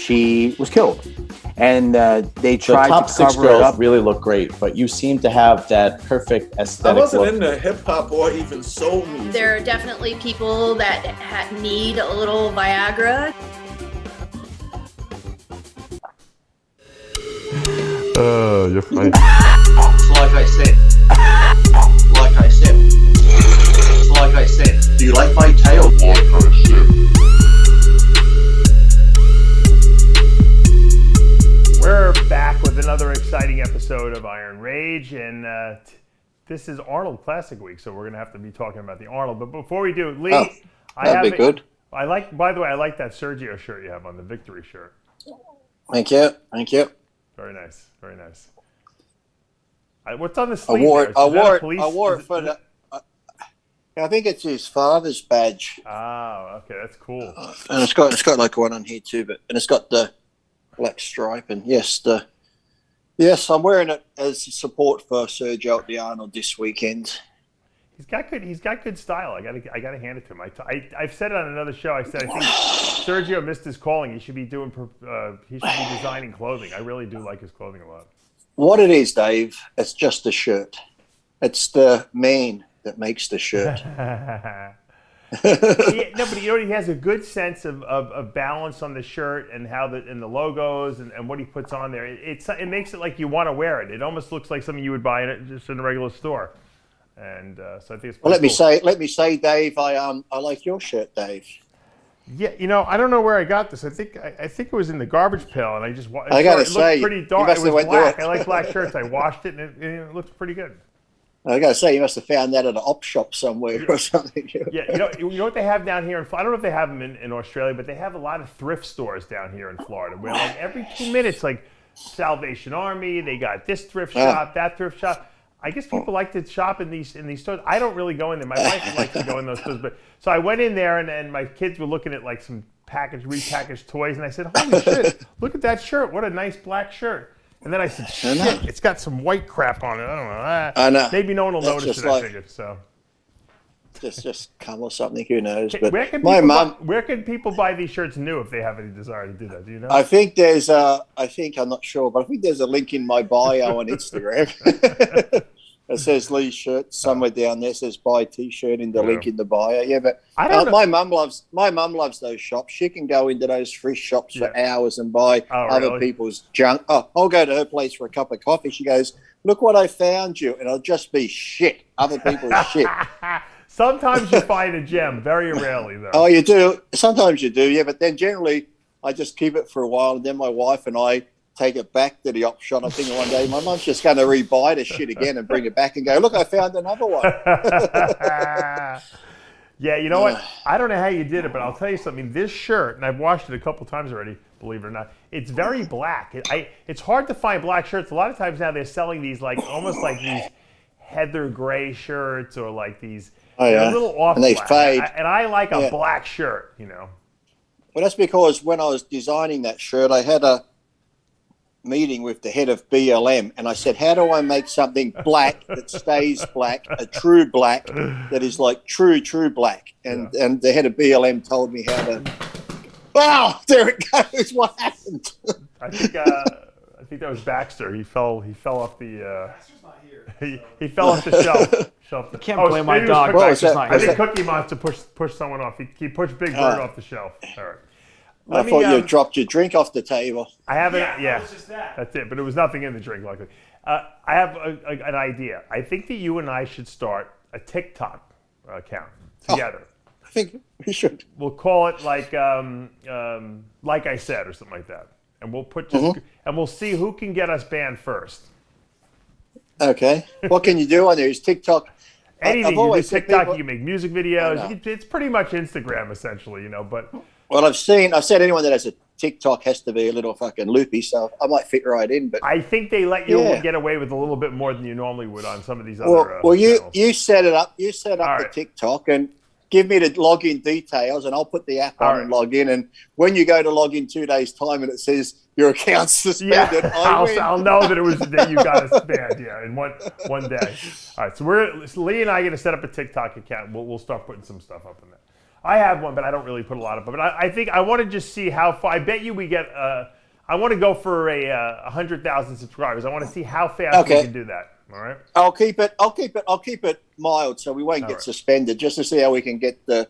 she was killed. And they tried top to six cover it girls up. really look great, but you seem to have that perfect aesthetic I wasn't look. into hip hop or even soul music. There are definitely people that need a little Viagra. You're funny. Like I said, do you like my tail? We're back with another exciting episode of Iron Rage, and this is Arnold Classic Week, so we're going to have to be talking about the Arnold. But before we do, Lee, that'd be good. By the way, I like that Sergio shirt you have on, the victory shirt. Thank you. Very nice. What's on the sleeve? I wore it for the. I think it's his father's badge. Oh, okay, that's cool. And it's got like one on here too, and it's got the black stripe. And yes, I'm wearing it as support for Sergio at the Arnold this weekend. He's got good style. I gotta hand it to him. I've said it on another show. I said I think Sergio missed his calling. He should be designing clothing. I really do like his clothing a lot. What it is, Dave, it's just a shirt. It's the man that makes the shirt. But he has a good sense of balance on the shirt and and the logos and what he puts on there. It makes it like you want to wear it. It almost looks like something you would buy just in a regular store. And so I think it's well. Let cool. me say, Dave. I like your shirt, Dave. Yeah, I don't know where I got this. I think it was in the garbage pail, and it looked pretty dark. It was black. I like black shirts. I washed it, and it looked pretty good. I gotta say, you must have found that at an op shop somewhere or something. Yeah, you know what they have down here in Florida? I don't know if they have them in Australia, but they have a lot of thrift stores down here in Florida where like every 2 minutes, like Salvation Army, they got this thrift shop, that thrift shop. I guess people like to shop in these stores. I don't really go in there. My wife likes to go in those stores, but so I went in there and my kids were looking at like some repackaged toys, and I said, "Holy shit! Look at that shirt! What a nice black shirt!" And then I said, "Shit! It's got some white crap on it. I don't know. I know. Maybe no one will notice it." I figured so. Just come or something. Who knows? But where can people buy these shirts new if they have any desire to do that? Do you know? I think I'm not sure, but I think there's a link in my bio on Instagram. It says Lee shirt somewhere down there. It says buy T-shirt in the link in the bio. Yeah, but my mum loves those shops. She can go into those thrift shops for hours and buy other people's junk. Oh, I'll go to her place for a cup of coffee. She goes, "Look what I found you," and it'll just be shit. Other people's shit. Sometimes you find a gem. Very rarely, though. Oh, you do. Sometimes you do. Yeah, but then generally I just keep it for a while, and then my wife and I take it back to the op shop. I think one day my mum's just going to rebuy the shit again and bring it back and go, "Look, I found another one." Yeah, you know what? I don't know how you did it, but I'll tell you something. This shirt, and I've washed it a couple times already, believe it or not, it's very black. It's hard to find black shirts. A lot of times now they're selling these like almost like these heather gray shirts or like these a little off and they black. fade. And I like a black shirt, Well, that's because when I was designing that shirt, I had a meeting with the head of BLM, and I said, "How do I make something black that stays black, a true black that is like true black?" And the head of BLM told me how to. Wow, there it goes. What happened? I think that was Baxter. He fell off the. Baxter's not here. He fell off the shelf. You can't blame my dog. Baxter's not here. I think Cookie Monster pushed someone off. He pushed Big Bird off the shelf. All right. I thought you dropped your drink off the table. I haven't. Yeah, it was just that. That's it. But it was nothing in the drink, luckily. I have an idea. I think that you and I should start a TikTok account together. I think we should. We'll call it like I said, or something like that, and we'll put and we'll see who can get us banned first. Okay. What can you do on there? Is TikTok? Anything. You do TikTok. You can make music videos. It's pretty much Instagram, essentially. But. Well, I've said anyone that has a TikTok has to be a little fucking loopy, so I might fit right in. But I think they let you get away with a little bit more than you normally would on some of these other. Well, you set it up. You set up the TikTok and give me the login details, and I'll put the app on and log in. And when you go to log in 2 days' time, and it says your account's suspended, I'll know that you got us banned. Yeah, in one day. All right, so Lee and I are going to set up a TikTok account. We'll start putting some stuff up in there. I have one, but I don't really put a lot of it. But I think I want to just see how far. I bet you we get. I want to go for a 100,000 subscribers. I want to see how fast we can do that. All right. I'll keep it mild, so we won't get suspended, just to see how we can get the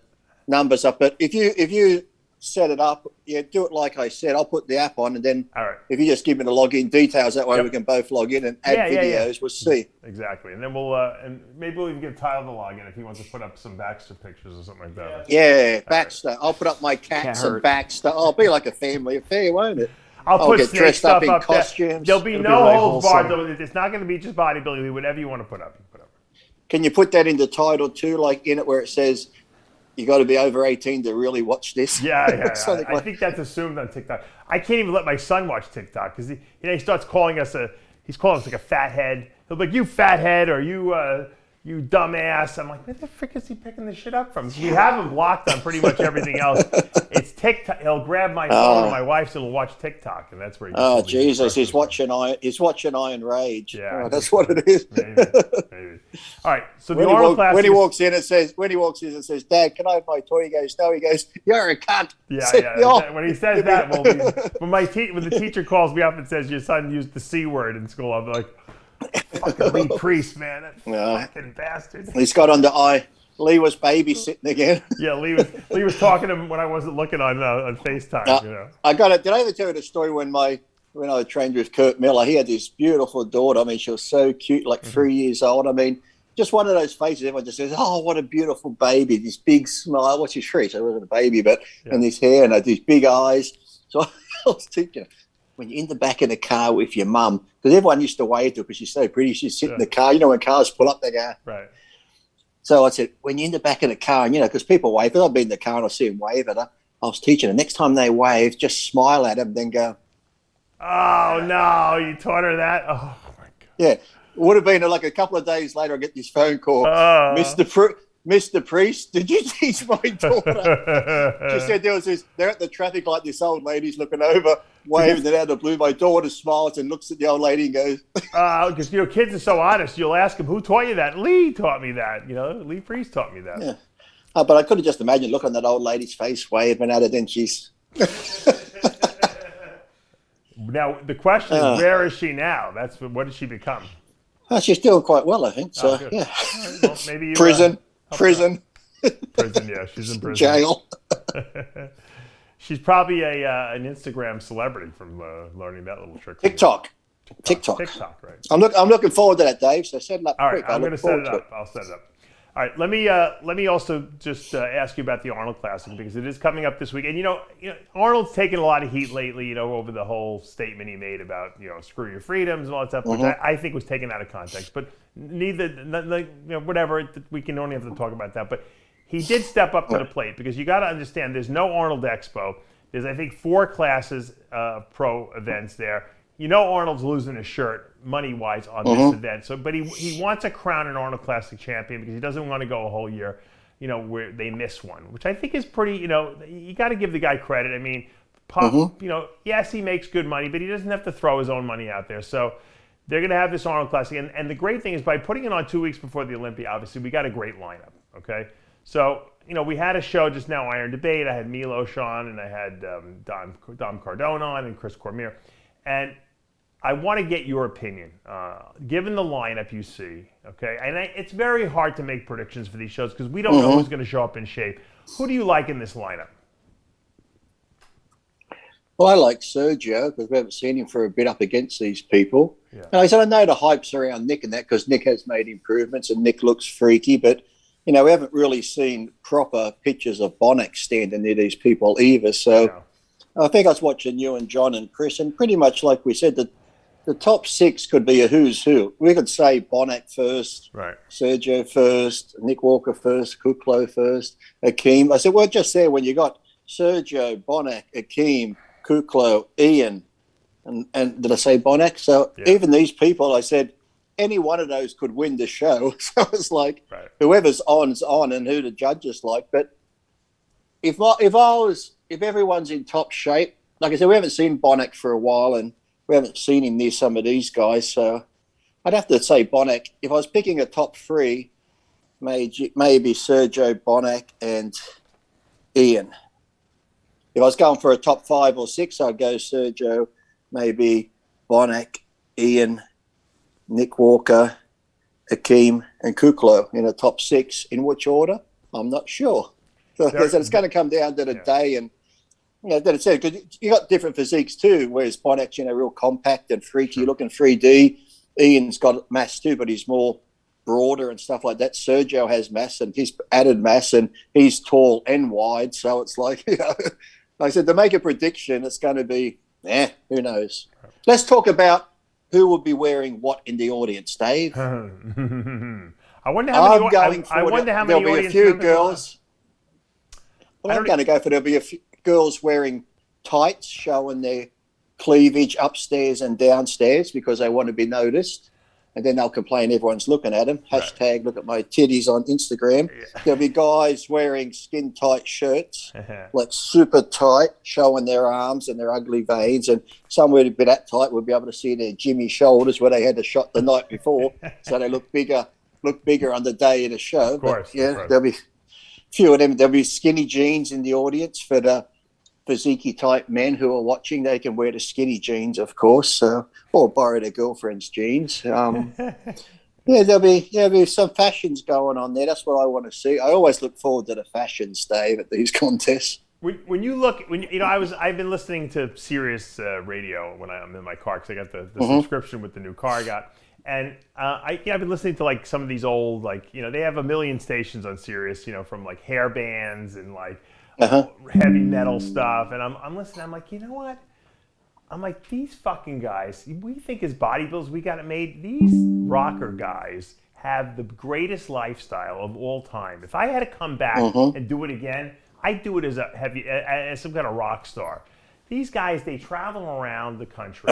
numbers up. But if you set it up, do it like I said. I'll put the app on, and then if you just give me the login details, that way we can both log in and add videos. We'll see. Exactly, and then we'll and maybe we'll even get Tyler to log in if he wants to put up some Baxter pictures or something like that. Yeah, Baxter. Right. I'll put up my cats and Baxter. I'll be like a family affair, won't it? I'll get dressed up in costumes. There'll be no holds barred. It's not going to be just bodybuilding. Whatever you want to put up, you put up. Can you put that in the title too, like in it where it says you got to be over 18 to really watch this? Yeah. I think that's assumed on TikTok. I can't even let my son watch TikTok because he starts calling us he's calling us like a fathead. He'll be like, "You fathead," or you dumbass. I'm like, where the frick is he picking this shit up from? We have him blocked on pretty much everything else. It's TikTok. He'll grab my phone or my wife's and he'll watch TikTok, and that's where he Oh, Jesus. He's watching Iron Rage. Yeah. That's what it is. Maybe. All right. So the Arnold Classic. When he walks in, it says, "Dad, can I have my toy?" He goes, "No." He goes, "You're a cunt." Yeah. When he says that, when the teacher calls me up and says, "Your son used the C word in school," I'm like, fucking Lee Priest, man. That fucking bastard. He's got under eye. Lee was babysitting again. Yeah, Lee was talking to him when I wasn't looking on FaceTime. I got it. Did I ever tell you the story when I trained with Kurt Miller? He had this beautiful daughter. I mean, she was so cute, like 3 years old. I mean, just one of those faces. Everyone just says, "Oh, what a beautiful baby!" This big smile. What's his shriek? So it wasn't a baby, but and this hair and these big eyes. So I was thinking, when you're in the back of the car with your mum, because everyone used to wave to her because she's so pretty. She'd sit in the car. You know, when cars pull up, they go. Right. So I said, when you're in the back of the car, and because people wave, because I've been in the car and I see them wave at her, I was teaching her, next time they wave, just smile at them, then go. Oh, no, you taught her that? Oh, my God. Yeah. It would have been like a couple of days later, I get this phone call. Mr. Priest, did you teach my daughter? She said they're at the traffic light, this old lady's looking over, waving it out of the blue. My daughter smiles and looks at the old lady and goes... Because, kids are so honest. You'll ask them, who taught you that? Lee taught me that. Lee Priest taught me that. Yeah. But I could have just imagined looking at that old lady's face, waving at her, then she's... Now, the question is, where is she now? What did she become? She's doing quite well, I think. So, yeah. Right, well, maybe you, prison. Prison, yeah. She's in prison. Jail. She's probably an Instagram celebrity from learning that little trick. TikTok, right. I'm looking forward to that, Dave. So set it up. All right, I'm going to set it up. I'll set it up. All right, let me also just ask you about the Arnold Classic because it is coming up this week, and Arnold's taken a lot of heat lately, over the whole statement he made about screw your freedoms and all that stuff, which I think was taken out of context. But whatever, we can only have to talk about that. But he did step up to the plate because you got to understand, there's no Arnold Expo. There's I think 4 classes pro events there. Arnold's losing his shirt money-wise on this event. So, but he wants to crown an Arnold Classic champion because he doesn't want to go a whole year, where they miss one, which I think is pretty. You got to give the guy credit. I mean, yes, he makes good money, but he doesn't have to throw his own money out there. So they're going to have this Arnold Classic, and the great thing is by putting it on 2 weeks before the Olympia, obviously we got a great lineup. Okay, so. We had a show just now, Iron Debate. I had Milos on, and I had Dom Cardone on, and Chris Cormier. And I want to get your opinion, given the lineup you see, okay? And it's very hard to make predictions for these shows because we don't know who's going to show up in shape. Who do you like in this lineup? Well, I like Sergio because we haven't seen him for a bit up against these people. Yeah. And I know the hype's around Nick and that because Nick has made improvements and Nick looks freaky, but we haven't really seen proper pictures of Bonac standing near these people either. So I think I was watching you and John and Chris, and pretty much like we said, the top 6 could be a who's who. We could say Bonac first, right? Sergio first, Nick Walker first, Kuklo first, Akeem. I said, well, just there when you got Sergio, Bonac, Akeem, Kuklo, Ian, and did I say Bonac? So even these people, I said, any one of those could win the show. So it's like whoever's on's on and who the judges like. But if everyone's in top shape, like I said, we haven't seen Bonac for a while and we haven't seen him near some of these guys. So I'd have to say Bonac. If I was picking a top 3, maybe Sergio, Bonac, and Ian. If I was going for a top 5 or 6, I'd go Sergio, maybe Bonac, Ian, Nick Walker, Akeem, and Kuklo in a top 6. In which order? I'm not sure. So it's going to come down to the day, and that it's because you got different physiques too. Whereas Bonac's real compact and freaky looking 3D. Ian's got mass too, but he's more broader and stuff like that. Sergio has mass, and he's added mass, and he's tall and wide. So it's like, like I said, to make a prediction, it's going to be, who knows? Let's talk about who will be wearing what in the audience, Dave. I wonder how many. There'll be a few girls. Well, I'm going to go for there'll be a few girls wearing tights showing their cleavage upstairs and downstairs because they want to be noticed. And then they'll complain everyone's looking at them. Hashtag look at my titties on Instagram. There'll be guys wearing skin-tight shirts, like super tight, showing their arms and their ugly veins. And somewhere a bit that tight, we'll be able to see their Jimmy shoulders where they had the shot the night before. So they look bigger on the day of the show. Of course. There'll be a few of them. There'll be skinny jeans in the audience for the physique type men who are watching. They can wear the skinny jeans, of course, or borrow their girlfriend's jeans. There'll be some fashions going on there. That's what I want to see. I always look forward to the fashions, Dave, at these contests. When you look, I've been listening to Sirius radio when I'm in my car because I got the subscription with the new car I got. And I've been listening to like some of these old, like, they have a million stations on Sirius, from like hair bands and like heavy metal stuff. And I'm listening. I'm like, you know what? I'm like, these fucking guys, we think as bodybuilders, we got it made. These rocker guys have the greatest lifestyle of all time. If I had to come back and do it again, I'd do it as some kind of rock star. These guys, they travel around the country.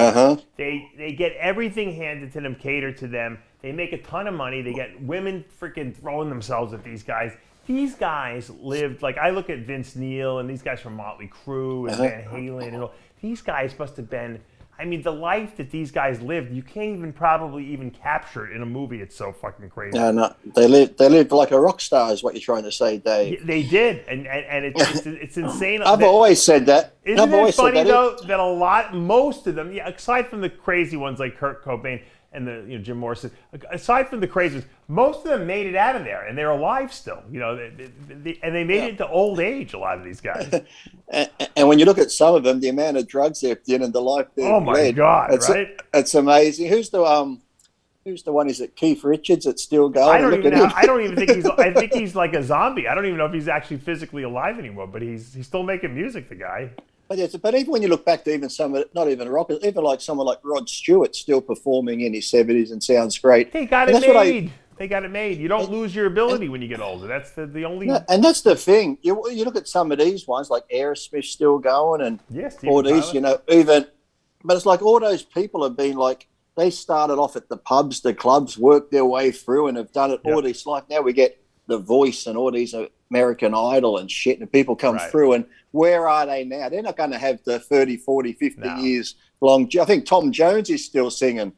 They get everything handed to them, catered to them. They make a ton of money. They get women freaking throwing themselves at these guys. These guys lived, like I look at Vince Neil and these guys from Motley Crue and Van Halen and all. These guys must have been, the life that these guys lived, you can't probably even capture it in a movie. It's so fucking crazy. No, they lived like a rock star is what you're trying to say, Dave. They did, and it's insane. I've always said that. Isn't it funny though that most of them, aside from the crazy ones like Kurt Cobain and the Jim Morrison, aside from the crazy ones, most of them made it out of there and they're alive still. And they made it to old age. A lot of these guys. And when you look at some of them, the amount of drugs they've done and the life they've led. Oh my God! It's amazing. Who's the one? Is it Keith Richards that's still going? I don't even think he's. I think he's like a zombie. I don't even know if he's actually physically alive anymore. But he's still making music. The guy. But even when you look back to even some of not even rockers, even like someone like Rod Stewart still performing in his 70s and sounds great. They got it made. They got it made. You don't lose your ability when you get older. That's the only. No, and that's the thing. You look at some of these ones like Aerosmith still going, and all these, even. But it's like all those people have been like they started off at the pubs, the clubs, worked their way through, and have done it all this life. Now we get The Voice and all these American Idol and shit, and people come through, and where are they now? They're not going to have the 30, 40, 50 years long. I think Tom Jones is still singing.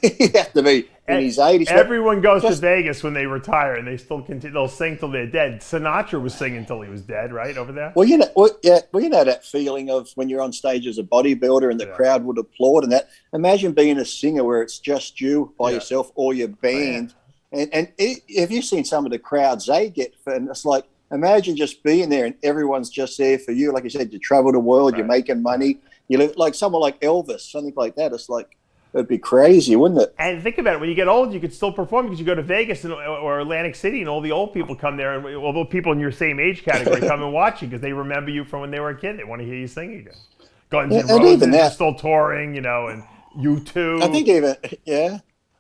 He'd have to be in his 80s. Everyone goes to Vegas when they retire, and they still continue. They'll sing till they're dead. Sinatra was singing till he was dead, right, over there? Well, you know that feeling of when you're on stage as a bodybuilder and the crowd would applaud and that. Imagine being a singer where it's just you by yourself or your band. And have you seen some of the crowds they get? And it's like, imagine just being there and everyone's just there for you. Like you said, you travel the world, you're making money. You look like someone like Elvis, something like that. It's like, it'd be crazy, wouldn't it? And think about it. When you get old, you could still perform because you go to Vegas or Atlantic City and all the old people come there. And all the people in your same age category come and watch you because they remember you from when they were a kid. They want to hear you sing again. Guns N' Roses are still touring, and U2.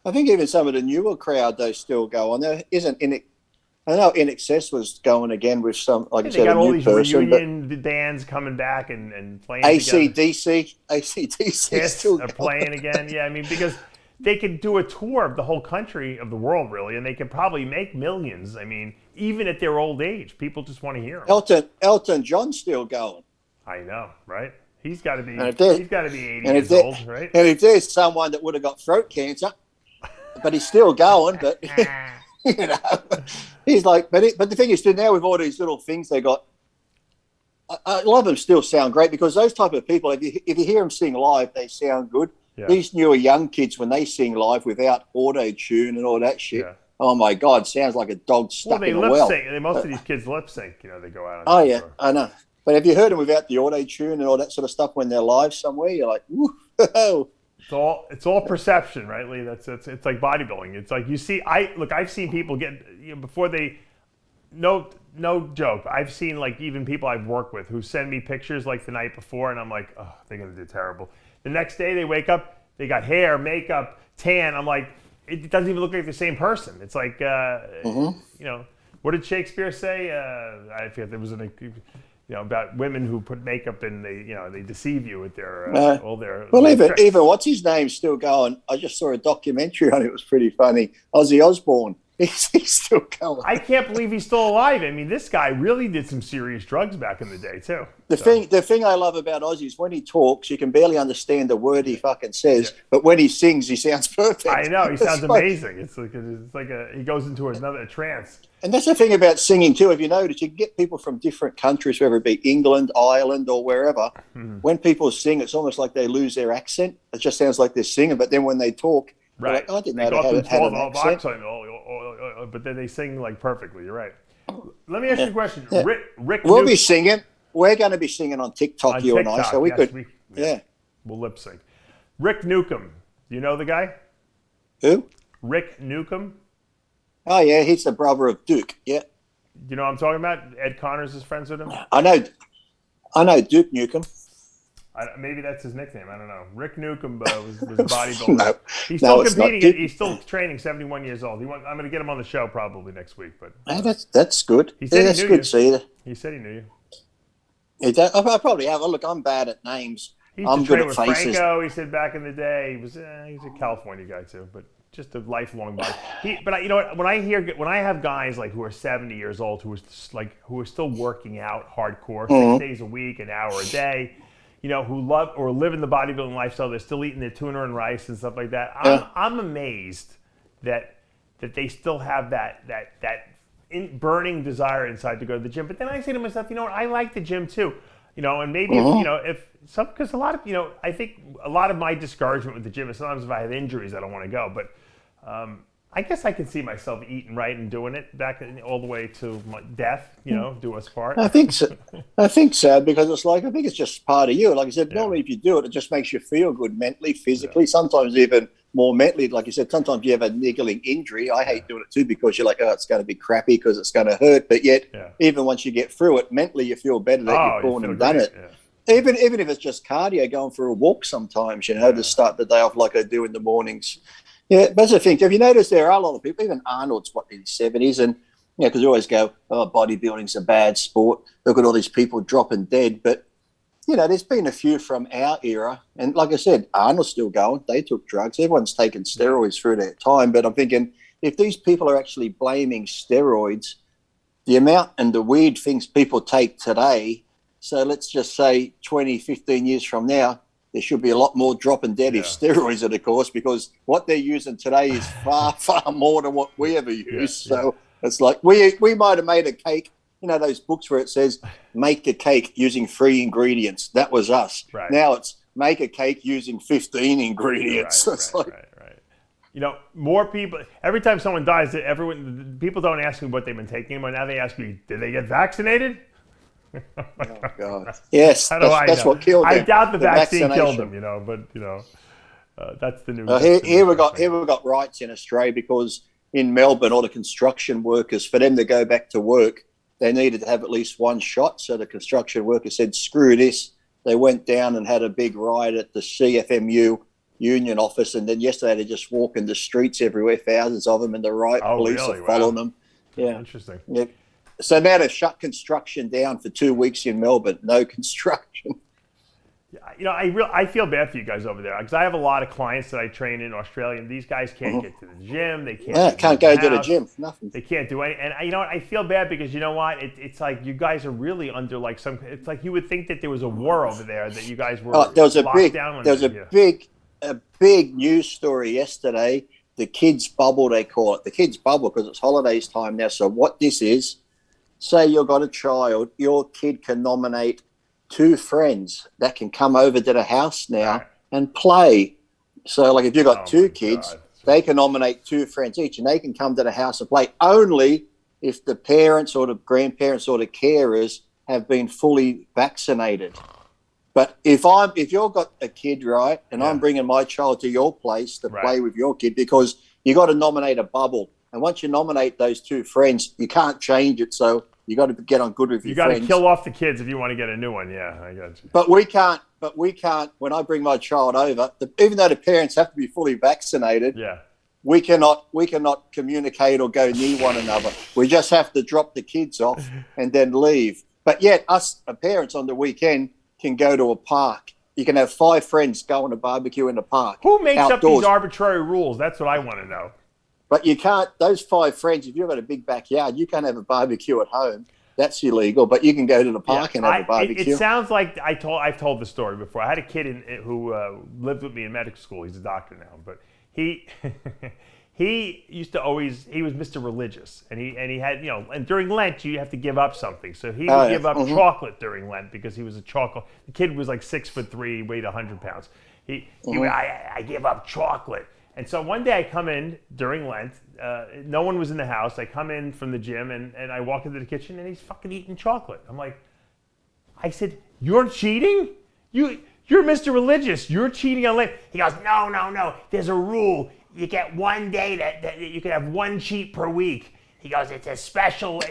I think even some of the newer crowd, they still go on. There isn't I know In Excess was going again with some, like I said, got a all new these person. reunion bands coming back and playing AC/DC still are playing again. Yeah, because they could do a tour of the whole country, of the world, really, and they could probably make millions. Even at their old age, people just want to hear them. Elton John's still going. I know, right? He's got to be 80 years old, right? And if there's someone that would have got throat cancer, but he's still going, but he's like, but the thing is, now with all these little things they got, a lot of them still sound great because those type of people, if you hear them sing live, they sound good. Yeah. These newer young kids, when they sing live without auto-tune and all that shit, oh my God, sounds like a dog stuck in a well. Lip sync. Most of these kids lip sync. They go out. Oh yeah, I know. But have you heard them without the auto-tune and all that sort of stuff when they're live somewhere? You're like, whoa. It's all perception, right, Lee? It's like bodybuilding. It's like you see. I've seen people get before they. No joke. I've seen like even people I've worked with who send me pictures like the night before, and I'm like, oh, they're gonna do terrible. The next day they wake up, they got hair, makeup, tan. I'm like, it doesn't even look like the same person. It's like, what did Shakespeare say? I forget. There was about women who put makeup and they deceive you with their all their. Well, even what's his name still going? I just saw a documentary on it. It was pretty funny. Ozzy Osbourne. He's still going. I can't believe he's still alive. I mean, this guy really did some serious drugs back in the day too. The thing I love about Ozzy is when he talks, you can barely understand the word he fucking says, but when he sings, he sounds perfect. I know, he sounds amazing. It's like he goes into another trance. And that's the thing about singing too. If you notice, you can get people from different countries, whether it be England, Ireland, or wherever. Mm-hmm. When people sing, it's almost like they lose their accent. It just sounds like they're singing, but then when they talk, right, like, I didn't know they had an accent. But then they sing like perfectly. You're right. Let me ask you a question. Yeah. Rick we'll be singing. We're going to be singing on TikTok, you and I, so we could. We'll lip sync. Rick Newcomb. Do you know the guy? Who? Rick Newcomb. Oh yeah, he's the brother of Duke. Yeah. You know what I'm talking about? Ed Connors is friends with him. I know Duke Nukem. Maybe that's his nickname. I don't know. Rick Newcomb was a bodybuilder. No, he's still competing. He's still training. 71 years old. I'm going to get him on the show probably next week. But that's good. He said that's good. See, he said he knew you. I probably have. Look, I'm bad at names. I'm good at faces. Franco, he said back in the day, he's a California guy too, but just a lifelong body. But you know what? When I have guys like who are 70 years old who are still working out hardcore 6 days a week, an hour a day. Who love or live in the bodybuilding lifestyle, they're still eating their tuna and rice and stuff like that. I'm amazed that they still have that burning desire inside to go to the gym. But then I say to myself, you know what? I like the gym too. And maybe because a lot of I think a lot of my discouragement with the gym is sometimes if I have injuries, I don't want to go. But I guess I can see myself eating right and doing it all the way to my death, do us part. I think so. Because it's like, I think it's just part of you. Like I said, normally if you do it, it just makes you feel good mentally, physically, sometimes even more mentally. Like you said, sometimes you have a niggling injury. I hate doing it too because you're like, oh, it's going to be crappy because it's going to hurt. But yet, even once you get through it, mentally you feel better that you've gone and done it. Yeah. Even if it's just cardio, going for a walk sometimes, to start the day off like I do in the mornings. Yeah, but that's the thing. Have you noticed there are a lot of people, even Arnold's in his 70s, and because you always go, oh, bodybuilding's a bad sport. Look at all these people dropping dead. But, there's been a few from our era. And like I said, Arnold's still going. They took drugs. Everyone's taken steroids through their time. But I'm thinking, if these people are actually blaming steroids, the amount and the weird things people take today, so let's just say 20, 15 years from now, there should be a lot more dropping dead if steroids are the course, because what they're using today is far, far more than what we ever used. So it's like we might have made a cake. Those books where it says make a cake using 3 ingredients. That was us. Right. Now it's make a cake using 15 ingredients. Right. More people. Every time someone dies, people don't ask me what they've been taking anymore. Now they ask me, did they get vaccinated? Oh God! Yes, that's what killed him. I doubt the vaccine killed him, but that's the news. Here we got riots in Australia because in Melbourne, all the construction workers, for them to go back to work, they needed to have at least one shot. So the construction workers said, "Screw this." They went down and had a big riot at the CFMU union office, and then yesterday they just walk in the streets everywhere, thousands of them, and the riot police are following them. Yeah, interesting. Yeah. So now they've shut construction down for 2 weeks in Melbourne. No construction. I feel bad for you guys over there because I have a lot of clients that I train in Australia, and these guys can't get to the gym. They can't go to the gym. Nothing. They can't do any. And you know what? I feel bad because you know what? It's like you guys are really under like some. It's like you would think that there was a war over there that you guys were. There was a big news story yesterday. The kids bubble, they call it the kids bubble because it's holidays time now. So what this is. say you've got a child, your kid can nominate 2 friends that can come over to the house now and play. So, like, if you've got 2 kids, they can nominate 2 friends each, and they can come to the house and play only if the parents or the grandparents or the carers have been fully vaccinated. But if you've got a kid, right, and I'm bringing my child to your place to play with your kid, because you got to nominate a bubble, and once you nominate those 2 friends, you can't change it. So you got to get on good with your friends. You got to kill off the kids if you want to get a new one. Yeah, I got you. But we can't. When I bring my child over, even though the parents have to be fully vaccinated, we cannot communicate or go near one another. We just have to drop the kids off and then leave. But yet, us parents on the weekend can go to a park. You can have 5 friends go on a barbecue in the park. Who makes outdoors. up these arbitrary rules? That's what I want to know. But you can't. Those 5 friends, if you've got a big backyard, you can't have a barbecue at home. That's illegal. But you can go to the park and have a barbecue. It sounds like I've told the story before. I had a kid who lived with me in medical school. He's a doctor now, but he he used to always, he was Mr. Religious, and he had, and during Lent you have to give up something. So he would give up chocolate during Lent because he was a chocolate. The kid was like 6'3", weighed 100 pounds. He would, I give up chocolate. And so one day I come in during Lent, no one was in the house. I come in from the gym and I walk into the kitchen and he's fucking eating chocolate. I'm like, I said, you're cheating? You're Mr. Religious. You're cheating on Lent. He goes, no. There's a rule. You get one day that you can have one cheat per week. He goes, it's a special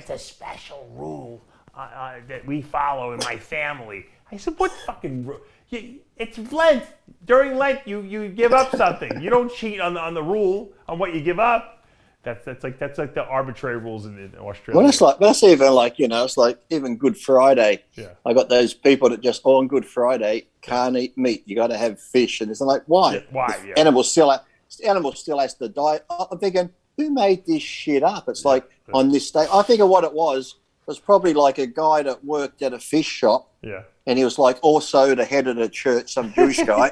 rule that we follow in my family. I said, what fucking rule? It's Lent. During Lent, you give up something. You don't cheat on the rule on what you give up. That's like the arbitrary rules in Australia. Well, that's even like, it's like even Good Friday. Yeah. I got those people that just on Good Friday can't eat meat. You got to have fish, and it's like, why? Yeah, why? Yeah. Animal still has to die. I'm thinking, who made this shit up? It's like on this day. I think of what it was probably like a guy that worked at a fish shop. Yeah. And he was like also the head of the church, some Jewish guy.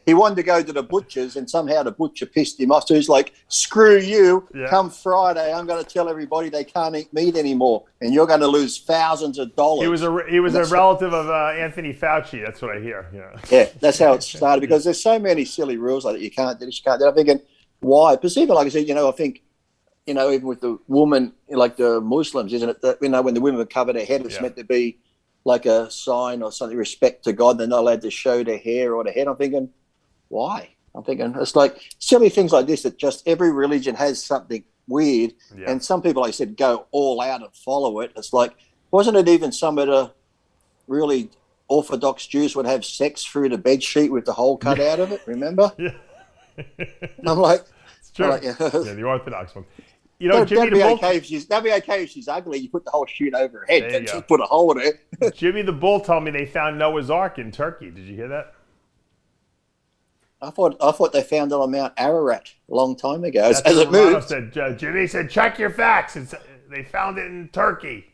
He wanted to go to the butcher's, and somehow the butcher pissed him off. So he's like, screw you. Yeah. Come Friday, I'm going to tell everybody they can't eat meat anymore, and you're going to lose thousands of dollars. He was a relative of Anthony Fauci. That's what I hear. Yeah, that's how it started, because there's so many silly rules like that. You can't do this, you can't do that. I'm thinking, why? Because even like I said, I think, even with the woman, like the Muslims, isn't it? That, when the women cover their head, it's meant to be like a sign or something, respect to God. They're not allowed to show their hair or their head. I'm thinking, why? I'm thinking it's like silly things like this that just every religion has something weird. Yeah. And some people, like I said, go all out and follow it. It's like, wasn't it even some of the really Orthodox Jews would have sex through the bed sheet with the hole cut out of it? Remember? Yeah. I'm like, it's true. Like, yeah, the Orthodox one. That'd be okay if she's ugly. You put the whole sheet over her head. Just put a hole in it. Jimmy the Bull told me they found Noah's Ark in Turkey. Did you hear that? I thought they found it on Mount Ararat a long time ago. As it moved. Jimmy said, check your facts. They found it in Turkey.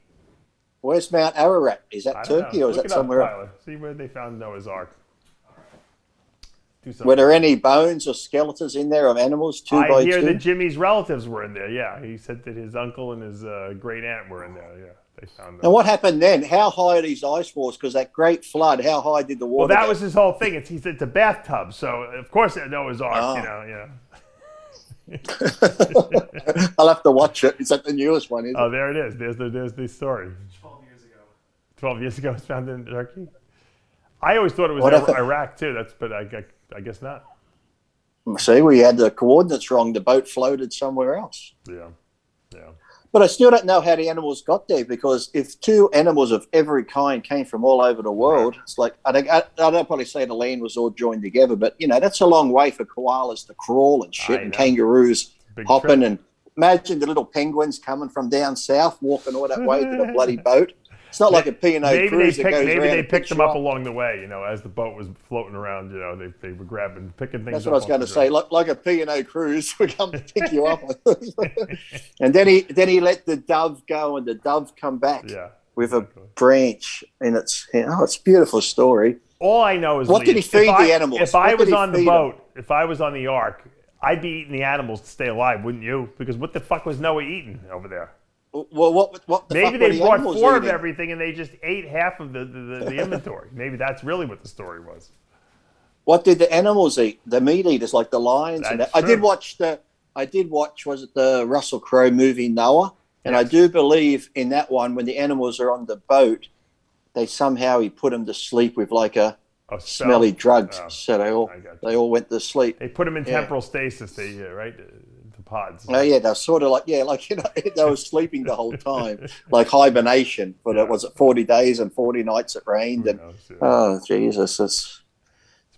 Where's Mount Ararat? Is that Turkey or is that somewhere else? See where they found Noah's Ark. Were there any bones or skeletons in there of animals? I hear that Jimmy's relatives were in there. Yeah, he said that his uncle and his great aunt were in there. Yeah, they found them. And what happened then? How high are these ice walls? Because that great flood, how high did the water? Well, that was his whole thing. It's a bathtub, so of course Noah's Ark. I'll have to watch it. Is that the newest one? Oh, there it is. There's the story. 12 years ago. 12 years ago, it's found in Turkey. I always thought it was Iraq too. But I guess not. See, we had the coordinates wrong. The boat floated somewhere else. Yeah. But I still don't know how the animals got there, because if 2 animals of every kind came from all over the world, it's like, I don't probably say the land was all joined together, but, that's a long way for koalas to crawl and shit, and kangaroos hopping. And imagine the little penguins coming from down south, walking all that way to the bloody boat. It's not like a P&O cruise that goes around. Maybe they picked them up along the way, as the boat was floating around, they were picking things up. That's what I was going to say. Like a P&O cruise would come to pick you up. And then he let the dove go, and the dove come back with a branch. And it's a beautiful story. All I know is, what did he feed the animals? If I was on the boat, if I was on the Ark, I'd be eating the animals to stay alive, wouldn't you? Because what the fuck was Noah eating over there? Well, what the Maybe fuck they were the brought animals 4 of eating? everything and they just ate half of the inventory. Maybe that's really what the story was. What did the animals eat? The meat eaters, like the lions. And That's that. true. I did watch. Was it the Russell Crowe movie Noah? And Yes. I do believe in that one when the animals are on the boat, he put them to sleep with like a smelly drugs, Oh, so I got you. they all went to sleep. They put them in temporal stasis, right? The pods. Oh yeah, they're sort of like they were sleeping the whole time, like hibernation. But was it 40 days and 40 nights it rained? And oh Jesus, it's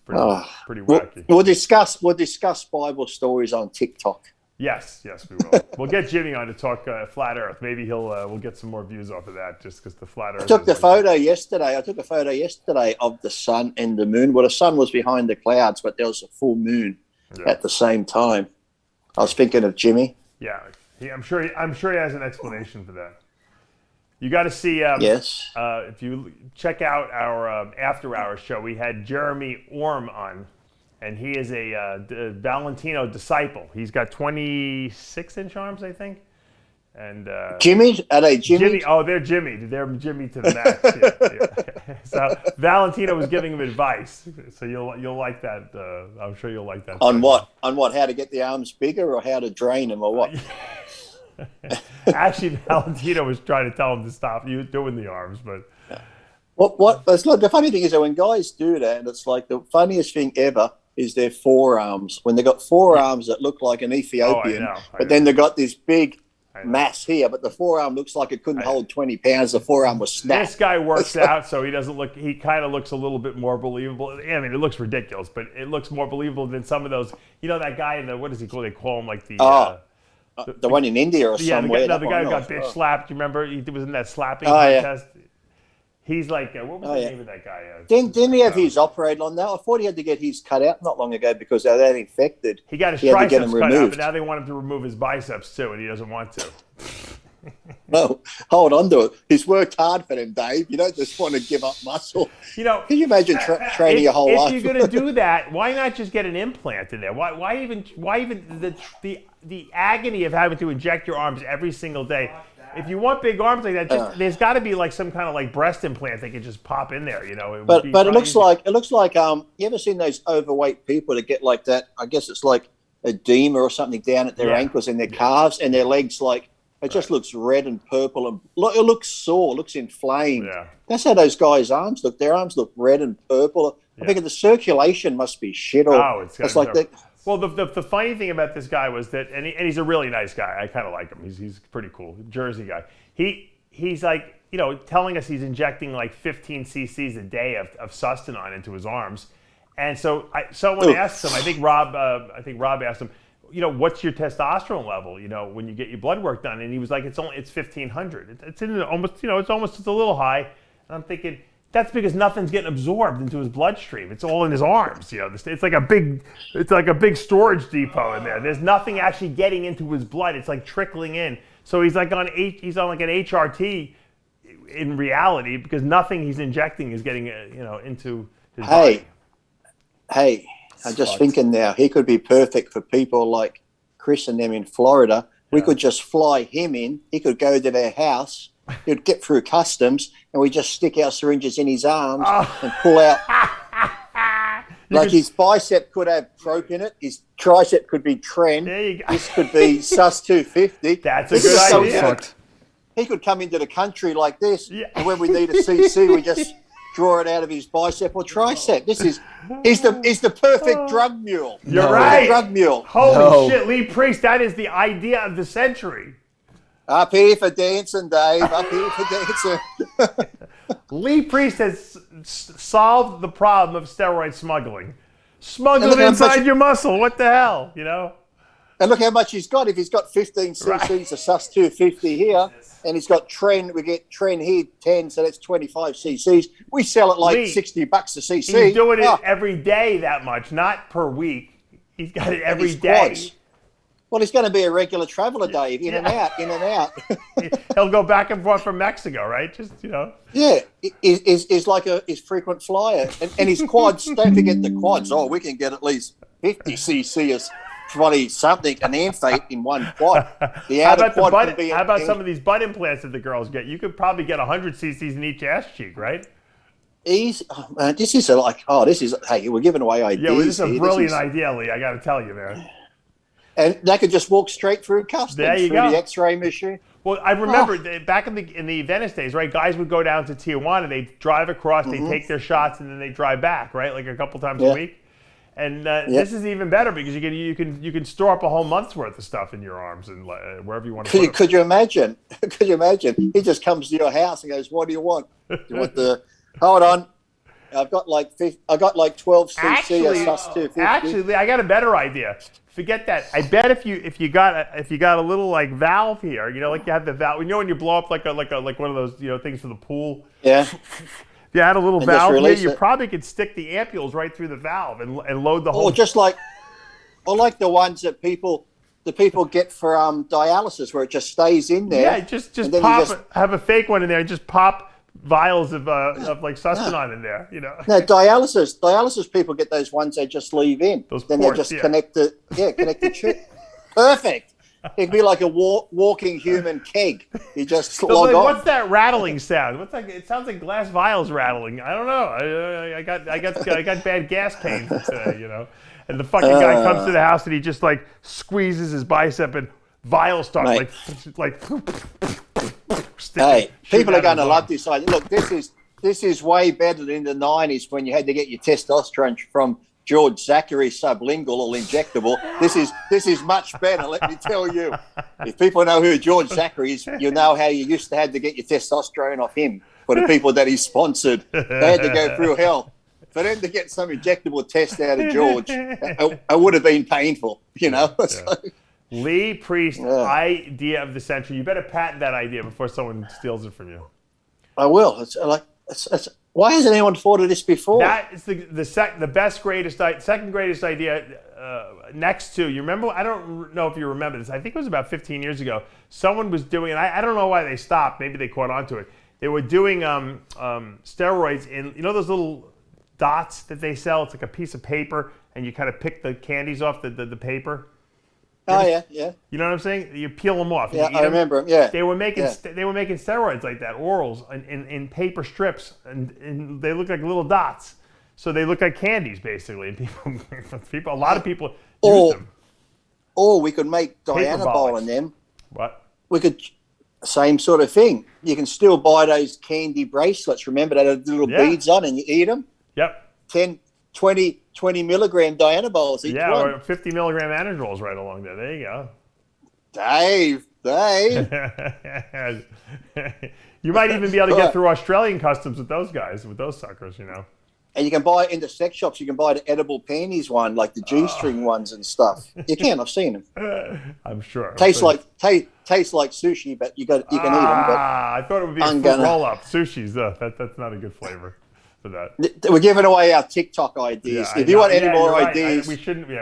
pretty wacky. We'll discuss Bible stories on TikTok. Yes, we will. We'll get Jimmy on to talk flat Earth. Maybe we'll get some more views off of that, just because the flat Earth. I took a photo yesterday of the sun and the moon. Well, the sun was behind the clouds, but there was a full moon at the same time. I was thinking of Jimmy. Yeah, I'm sure he has an explanation for that. You got to see. Yes. If you check out our after hours show, we had Jeremy Orm on. And he is a Valentino disciple. He's got 26-inch arms, I think. And Jimmy? Are they Jimmy? Oh, they're Jimmy. They're Jimmy to the max. Yeah. So Valentino was giving him advice. So you'll like that. I'm sure you'll like that. On what? On what? How to get the arms bigger or how to drain them or what? Actually, Valentino was trying to tell him to stop doing the arms, but. What? It's like, the funny thing is that when guys do that, and it's like the funniest thing ever is their forearms. When they got forearms that look like an Ethiopian, I know. Then they got this big mass here, but the forearm looks like it couldn't hold 20 pounds. The forearm was snapped. This guy works out, so he doesn't look. He kind of looks a little bit more believable. I mean, it looks ridiculous, but it looks more believable than some of those. You know that guy in the what is he called? They call him like the. The one in India or somewhere. The guy who got bitch slapped. You remember? He was in that slapping yeah. contest. He's like, what was the name of that guy? Didn't he have his operated on that? I thought he had to get his cut out not long ago because they were that infected. He got his triceps cut out, but now they want him to remove his biceps too, and he doesn't want to. No, hold on to it. He's worked hard for them, Dave. You don't just want to give up muscle. You know, can you imagine training your whole life? If you're going to do that, why not just get an implant in there? Why even the agony of having to inject your arms every single day? If you want big arms like that, there's got to be like some kind of like breast implant they could just pop in there, you know. But it looks like you ever seen those overweight people that get like that? I guess it's like edema or something down at their ankles and their calves and their legs. Like it just looks red and purple and it looks sore, looks inflamed. Yeah. That's how those guys' arms look. Their arms look red and purple. I think the circulation must be shit. It's like that. Well, the funny thing about this guy was that, and he's a really nice guy. I kind of like him. He's pretty cool, Jersey guy. He's like, you know, telling us he's injecting like 15 cc's a day of Sustanon into his arms, and so someone asked him. I think Rob asked him, you know, what's your testosterone level? You know, when you get your blood work done, and he was like, it's 1500. It's in almost, you know, it's a little high, and I'm thinking. That's because nothing's getting absorbed into his bloodstream. It's all in his arms. You know, it's like a big storage depot in there. There's nothing actually getting into his blood. It's like trickling in. So he's like on like an HRT in reality because nothing he's injecting is getting into his body. Hey, I'm just thinking now. He could be perfect for people like Chris and them in Florida. We could just fly him in. He could go to their house. He'd get through customs, and we just stick our syringes in his arms and pull out. Like his bicep could have trope in it. His tricep could be tren. There you go. This could be sus 250. That's a good idea. He could come into the country like this, and when we need a CC, we just draw it out of his bicep or tricep. He's the perfect drug mule. You're right. Drug mule. Holy shit, Lee Priest, that is the idea of the century. Up here for dancing, Dave. Up here for dancing. Lee Priest has solved the problem of steroid smuggling. Smuggle it inside your muscle. What the hell, you know? And look how much he's got. If he's got 15 cc's of sus 250 here, and he's got tren, we get tren here 10, so that's 25 cc's. We sell it like $60 a cc. He's doing it every day that much, not per week. He's got it every day. Quads. Well, he's going to be a regular traveler, Dave, in and out. He'll go back and forth from Mexico, right? Just, you know. Yeah, is like his frequent flyer. And his quads, don't forget the quads. Oh, we can get at least 50 cc bloody something, an amphibian in one quad. The How outer about the quad butt? can be How about some of these butt implants that the girls get? You could probably get 100 cc's in each ass cheek, right? easy. Oh, man, this is hey, we're giving away ideas. Yeah, well, this is a here. brilliant idea, Lee. I got to tell you, man. And they could just walk straight through customs through go. the X-ray machine. Well, I remember back in the Venice days, right? Guys would go down to Tijuana, they'd drive across, they'd take their shots, and then they drive back, right? Like a couple times a week. And this is even better because you can store up a whole month's worth of stuff in your arms and wherever you want to put it. Could you imagine? Could you imagine? He just comes to your house and goes, "What do you want? Do you want the? Hold on, I've got like 12 cc. Actually, I got a better idea. Forget that. I bet if you got a little like valve here, you know, like you have the valve. You know when you blow up like one of those things for the pool. Yeah. If you had a little And valve here, you it. probably could stick the ampules right through the valve and load the whole. Or like the ones that the people get for dialysis, where it just stays in there. Yeah, just pop. Have a fake one in there and just pop vials of like Sustanon in there. You know. No, dialysis people get those ones they just leave in. Then ports, they just connect the chip. Perfect. It'd be like a walking human keg. You just log on. What's that rattling sound? What's that? It sounds like glass vials rattling. I don't know. I got bad gas pains today, you know. And the fucking guy comes to the house and he just like squeezes his bicep and vials start like. Hey, people are going to love this idea. Look, this is way better than in the 90s when you had to get your testosterone from George Zachary sublingual or injectable. This is much better, let me tell you. If people know who George Zachary is, you know how you used to have to get your testosterone off him for the people that he sponsored. They had to go through hell. For them to get some injectable test out of George, it would have been painful, you know. Yeah. Lee Priest, idea of the century. You better patent that idea before someone steals it from you. I will. Why hasn't anyone thought of this before? That is second greatest idea next to, you remember, I don't know if you remember this, I think it was about 15 years ago, someone was doing, and I don't know why they stopped, maybe they caught on to it, they were doing steroids in, you know those little dots that they sell, it's like a piece of paper, and you kind of pick the candies off the paper. Oh yeah. You know what I'm saying? You peel them off. Yeah, I remember them. Yeah. They were making steroids like that, orals, in paper strips, and they look like little dots. So they look like candies, basically. And a lot of people use them. Or we could make Dianabol in them. What? We could, same sort of thing. You can still buy those candy bracelets. Remember that had little beads on, and you eat them. Yep. 20 milligram Dianabols each one. Or 50 milligram Anadrols right along there. There you go. Dave. You might even be able to get through Australian customs with those guys, with those suckers, you know. And you can buy it in the sex shops. You can buy the edible panties one, like the G-string ones and stuff. You can. I've seen them. I'm sure. Tastes like sushi, but you can eat them. But I thought it would be a fruit roll-up. Sushi's that's not a good flavor for that. We're giving away our TikTok ideas. If you want any more ideas, we shouldn't be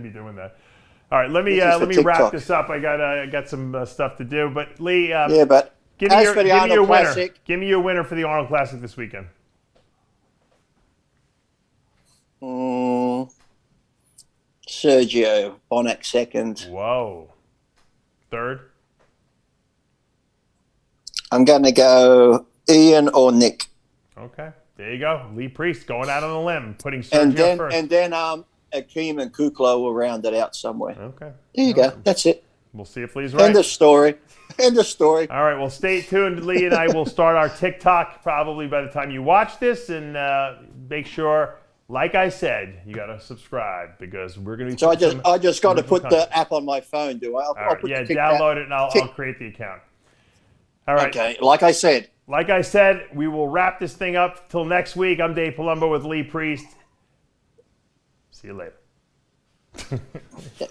doing that. All right, let me wrap this up. I got some stuff to do. But Lee, but give me your winner. Classic, give me your winner for the Arnold Classic this weekend. Sergio Bonac second. Whoa. Third? I'm going to go Ian or Nick. Okay. There you go. Lee Priest going out on a limb, putting Sergio first. And then Akeem and Kukla will round it out somewhere. Okay. There you go. That's it. We'll see if Lee's right. End of story. End of story. All right. Well, stay tuned. Lee and I will start our TikTok probably by the time you watch this, and make sure, like I said, you got to subscribe because we're going to be. So I just got to put the app on my phone, do I? I'll put download it and I'll create the account. All right. Okay. Like I said, we will wrap this thing up till next week. I'm Dave Palumbo with Lee Priest. See you later.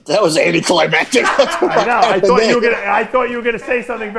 That was anticlimactic. I know. I thought you were gonna say something very